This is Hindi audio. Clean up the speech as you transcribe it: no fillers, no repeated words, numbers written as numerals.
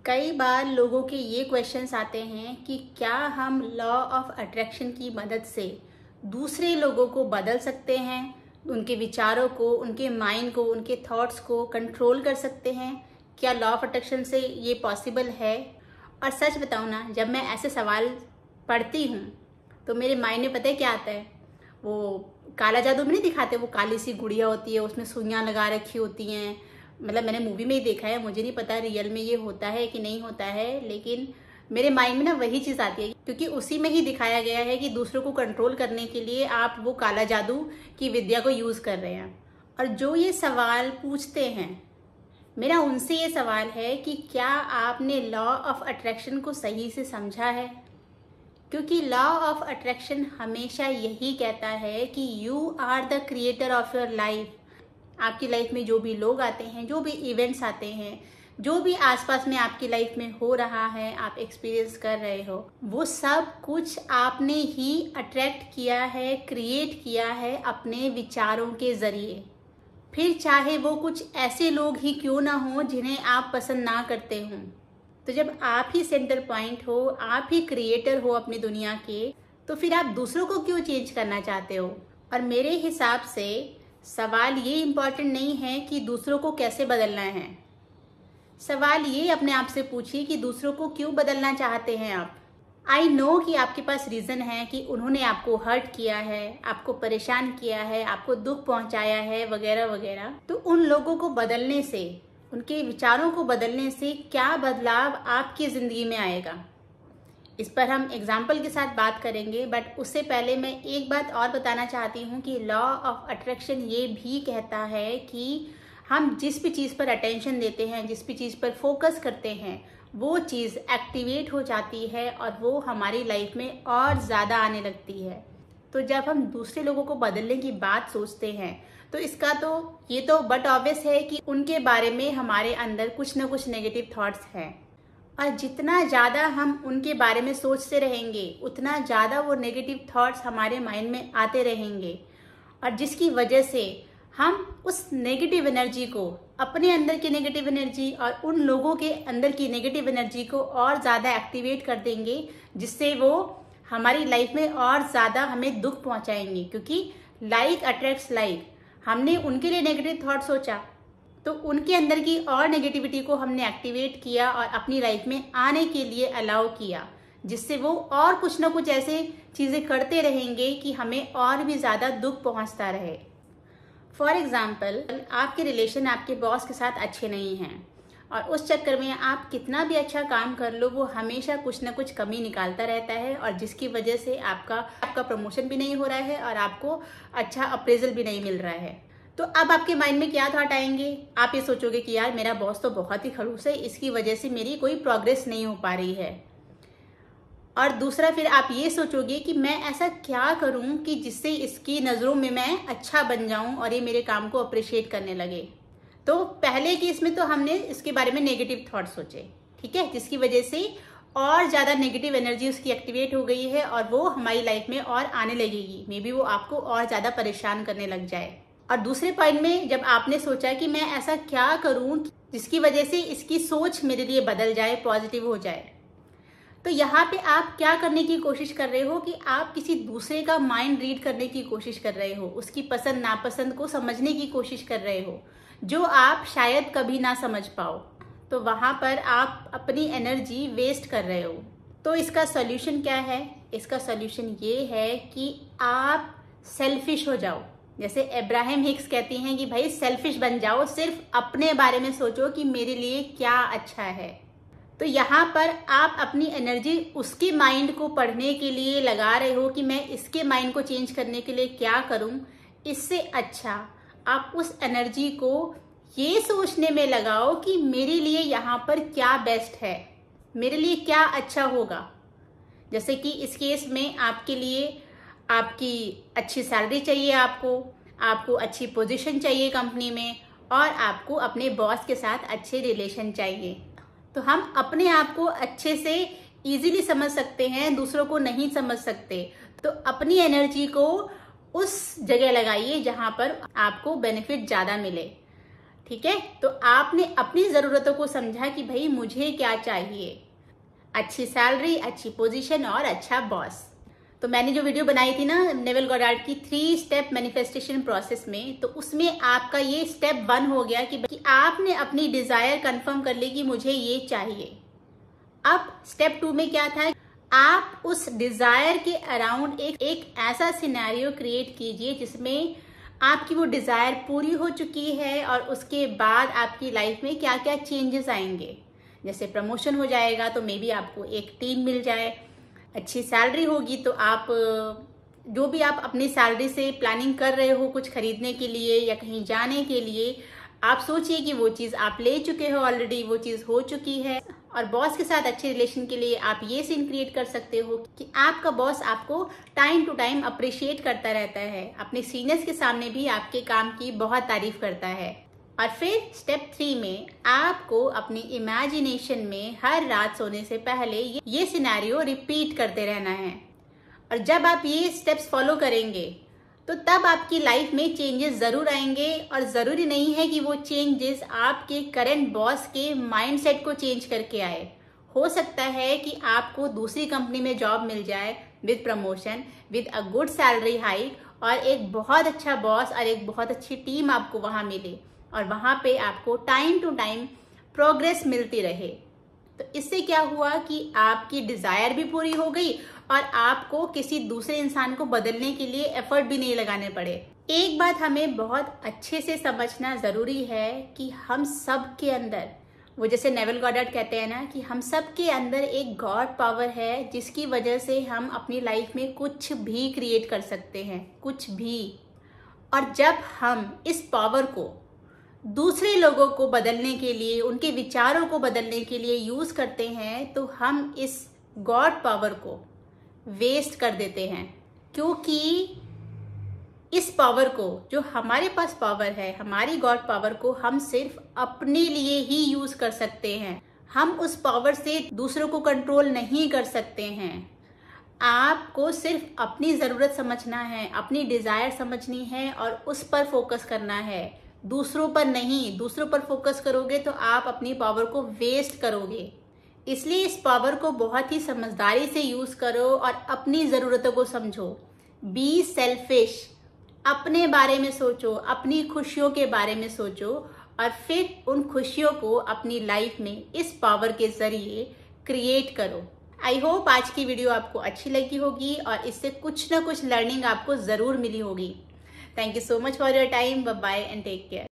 कई बार लोगों के ये क्वेश्चंस आते हैं कि क्या हम लॉ ऑफ अट्रैक्शन की मदद से दूसरे लोगों को बदल सकते हैं, उनके विचारों को, उनके माइंड को, उनके थॉट्स को कंट्रोल कर सकते हैं। क्या लॉ ऑफ अट्रैक्शन से ये पॉसिबल है? और सच बताऊँ ना, जब मैं ऐसे सवाल पढ़ती हूँ तो मेरे माइंड में पता है क्या आता है? वो काला जादू में नहीं दिखाते, वो काली सी गुड़िया होती है, उसमें सुइयां लगा रखी होती हैं। मतलब मैंने मूवी में ही देखा है, मुझे नहीं पता रियल में ये होता है कि नहीं होता है, लेकिन मेरे माइंड में ना वही चीज़ आती है, क्योंकि उसी में ही दिखाया गया है कि दूसरों को कंट्रोल करने के लिए आप वो काला जादू की विद्या को यूज़ कर रहे हैं। और जो ये सवाल पूछते हैं, मेरा उनसे ये सवाल है कि क्या आपने लॉ ऑफ अट्रैक्शन को सही से समझा है? क्योंकि लॉ ऑफ अट्रैक्शन हमेशा यही कहता है कि you are the creator of your life. आपकी लाइफ में जो भी लोग आते हैं, जो भी इवेंट्स आते हैं, जो भी आसपास में आपकी लाइफ में हो रहा है, आप एक्सपीरियंस कर रहे हो, वो सब कुछ आपने ही अट्रैक्ट किया है, क्रिएट किया है अपने विचारों के जरिए। फिर चाहे वो कुछ ऐसे लोग ही क्यों ना हो जिन्हें आप पसंद ना करते हों। तो जब आप ही सेंटर पॉइंट हो, आप ही क्रिएटर हो अपनी दुनिया के, तो फिर आप दूसरों को क्यों चेंज करना चाहते हो? और मेरे हिसाब से सवाल ये इम्पोर्टेंट नहीं है कि दूसरों को कैसे बदलना है। सवाल ये अपने आप से पूछिए कि दूसरों को क्यों बदलना चाहते हैं आप। आई नो कि आपके पास रीज़न है कि उन्होंने आपको हर्ट किया है, आपको परेशान किया है, आपको दुख पहुंचाया है, वगैरह वगैरह। तो उन लोगों को बदलने से, उनके विचारों को बदलने से क्या बदलाव आपकी ज़िंदगी में आएगा, इस पर हम एग्जाम्पल के साथ बात करेंगे। बट उससे पहले मैं एक बात और बताना चाहती हूँ कि लॉ ऑफ अट्रैक्शन ये भी कहता है कि हम जिस भी चीज़ पर अटेंशन देते हैं, जिस भी चीज़ पर फोकस करते हैं, वो चीज़ एक्टिवेट हो जाती है और वो हमारी लाइफ में और ज़्यादा आने लगती है। तो जब हम दूसरे लोगों को बदलने की बात सोचते हैं तो इसका तो ये तो बट ऑब्वियस है कि उनके बारे में हमारे अंदर कुछ ना कुछ नेगेटिव थॉट्स हैं। और जितना ज़्यादा हम उनके बारे में सोचते रहेंगे, उतना ज़्यादा वो नेगेटिव थॉट्स हमारे माइंड में आते रहेंगे, और जिसकी वजह से हम उस नेगेटिव एनर्जी को, अपने अंदर की नेगेटिव एनर्जी और उन लोगों के अंदर की नेगेटिव एनर्जी को और ज़्यादा एक्टिवेट कर देंगे, जिससे वो हमारी लाइफ में और ज़्यादा हमें दुख पहुंचाएंगे। क्योंकि लाइक अट्रैक्ट्स लाइक। हमने उनके लिए नेगेटिव थॉट सोचा तो उनके अंदर की और नेगेटिविटी को हमने एक्टिवेट किया और अपनी लाइफ में आने के लिए अलाउ किया, जिससे वो और कुछ ना कुछ ऐसे चीज़ें करते रहेंगे कि हमें और भी ज़्यादा दुख पहुंचता रहे। फॉर एग्जाम्पल, आपके रिलेशन आपके बॉस के साथ अच्छे नहीं हैं और उस चक्कर में आप कितना भी अच्छा काम कर लो, वो हमेशा कुछ ना कुछ कमी निकालता रहता है, और जिसकी वजह से आपका प्रमोशन भी नहीं हो रहा है और आपको अच्छा अप्रेजल भी नहीं मिल रहा है। तो अब आपके माइंड में क्या थॉट आएंगे? आप ये सोचोगे कि यार मेरा बॉस तो बहुत ही खड़ूस है, इसकी वजह से मेरी कोई प्रोग्रेस नहीं हो पा रही है। और दूसरा, फिर आप ये सोचोगे कि मैं ऐसा क्या करूं कि जिससे इसकी नज़रों में मैं अच्छा बन जाऊं और ये मेरे काम को अप्रिशिएट करने लगे। तो पहले केस में तो हमने इसके बारे में नेगेटिव थॉट सोचे, ठीक है, जिसकी वजह से और ज़्यादा नेगेटिव एनर्जी उसकी एक्टिवेट हो गई है और वो हमारी लाइफ में और आने लगेगी। मे बी वो आपको और ज़्यादा परेशान करने लग जाए। और दूसरे पॉइंट में जब आपने सोचा कि मैं ऐसा क्या करूं जिसकी वजह से इसकी सोच मेरे लिए बदल जाए, पॉजिटिव हो जाए, तो यहाँ पे आप क्या करने की कोशिश कर रहे हो कि आप किसी दूसरे का माइंड रीड करने की कोशिश कर रहे हो, उसकी पसंद नापसंद को समझने की कोशिश कर रहे हो, जो आप शायद कभी ना समझ पाओ। तो वहाँ पर आप अपनी एनर्जी वेस्ट कर रहे हो। तो इसका सॉल्यूशन क्या है? इसका सॉल्यूशन ये है कि आप सेल्फिश हो जाओ। जैसे अब्राहम हिक्स कहती हैं कि भाई सेल्फिश बन जाओ, सिर्फ अपने बारे में सोचो कि मेरे लिए क्या अच्छा है। तो यहाँ पर आप अपनी एनर्जी उसके माइंड को पढ़ने के लिए लगा रहे हो कि मैं इसके माइंड को चेंज करने के लिए क्या करूँ। इससे अच्छा आप उस एनर्जी को ये सोचने में लगाओ कि मेरे लिए यहाँ पर क्या बेस्ट है, मेरे लिए क्या अच्छा होगा। जैसे कि इस केस में आपके लिए आपकी अच्छी सैलरी चाहिए, आपको अच्छी पोजीशन चाहिए कंपनी में, और आपको अपने बॉस के साथ अच्छे रिलेशन चाहिए। तो हम अपने आप को अच्छे से इजीली समझ सकते हैं, दूसरों को नहीं समझ सकते। तो अपनी एनर्जी को उस जगह लगाइए जहां पर आपको बेनिफिट ज़्यादा मिले। ठीक है, तो आपने अपनी ज़रूरतों को समझा कि भाई मुझे क्या चाहिए, अच्छी सैलरी, अच्छी पोजीशन और अच्छा बॉस। तो मैंने जो वीडियो बनाई थी ना नेविल गॉडार्ड की 3 स्टेप मैनिफेस्टेशन प्रोसेस में, तो उसमें आपका ये स्टेप 1 हो गया कि आपने अपनी डिजायर कंफर्म कर ली कि मुझे ये चाहिए। अब स्टेप 2 में क्या था, आप उस डिजायर के अराउंड एक ऐसा सिनेरियो क्रिएट कीजिए जिसमें आपकी वो डिजायर पूरी हो चुकी है और उसके बाद आपकी लाइफ में क्या क्या चेंजेस आएंगे। जैसे प्रमोशन हो जाएगा तो मे बी आपको एक टीम मिल जाए, अच्छी सैलरी होगी तो आप जो भी आप अपनी सैलरी से प्लानिंग कर रहे हो कुछ खरीदने के लिए या कहीं जाने के लिए, आप सोचिए कि वो चीज़ आप ले चुके हो ऑलरेडी, वो चीज़ हो चुकी है। और बॉस के साथ अच्छे रिलेशन के लिए आप ये सीन क्रिएट कर सकते हो कि आपका बॉस आपको टाइम टू टाइम अप्रिशिएट करता रहता है, अपने सीनियर्स के सामने भी आपके काम की बहुत तारीफ करता है। और फिर स्टेप 3 में आपको अपनी इमेजिनेशन में हर रात सोने से पहले ये सिनेरियो रिपीट करते रहना है। और जब आप ये स्टेप्स फॉलो करेंगे तो तब आपकी लाइफ में चेंजेस जरूर आएंगे। और जरूरी नहीं है कि वो चेंजेस आपके करंट बॉस के माइंडसेट को चेंज करके आए। हो सकता है कि आपको दूसरी कंपनी में जॉब मिल जाए with promotion, with a good salary hike, और एक बहुत अच्छा बॉस और एक बहुत अच्छी टीम आपको वहां मिले और वहां पे आपको टाइम टू टाइम प्रोग्रेस मिलती रहे। तो इससे क्या हुआ कि आपकी डिजायर भी पूरी हो गई और आपको किसी दूसरे इंसान को बदलने के लिए एफर्ट भी नहीं लगाने पड़े। एक बात हमें बहुत अच्छे से समझना जरूरी है कि हम सब के अंदर, वो जैसे नेविल गॉडार्ड कहते हैं ना कि हम सब के अंदर एक गॉड पावर है जिसकी वजह से हम अपनी लाइफ में कुछ भी क्रिएट कर सकते हैं, कुछ भी। और जब हम इस पावर को दूसरे लोगों को बदलने के लिए, उनके विचारों को बदलने के लिए यूज करते हैं तो हम इस गॉड पावर को वेस्ट कर देते हैं। क्योंकि इस पावर को, जो हमारे पास पावर है, हमारी गॉड पावर को हम सिर्फ अपने लिए ही यूज कर सकते हैं। हम उस पावर से दूसरों को कंट्रोल नहीं कर सकते हैं। आपको सिर्फ अपनी जरूरत समझना है, अपनी डिजायर समझनी है और उस पर फोकस करना है, दूसरों पर नहीं। दूसरों पर फोकस करोगे तो आप अपनी पावर को वेस्ट करोगे। इसलिए इस पावर को बहुत ही समझदारी से यूज करो और अपनी जरूरतों को समझो। बी सेल्फिश, अपने बारे में सोचो, अपनी खुशियों के बारे में सोचो और फिर उन खुशियों को अपनी लाइफ में इस पावर के जरिए क्रिएट करो। आई होप आज की वीडियो आपको अच्छी लगी होगी और इससे कुछ ना कुछ लर्निंग आपको जरूर मिली होगी। Thank you so much for your time. Bye bye and take care.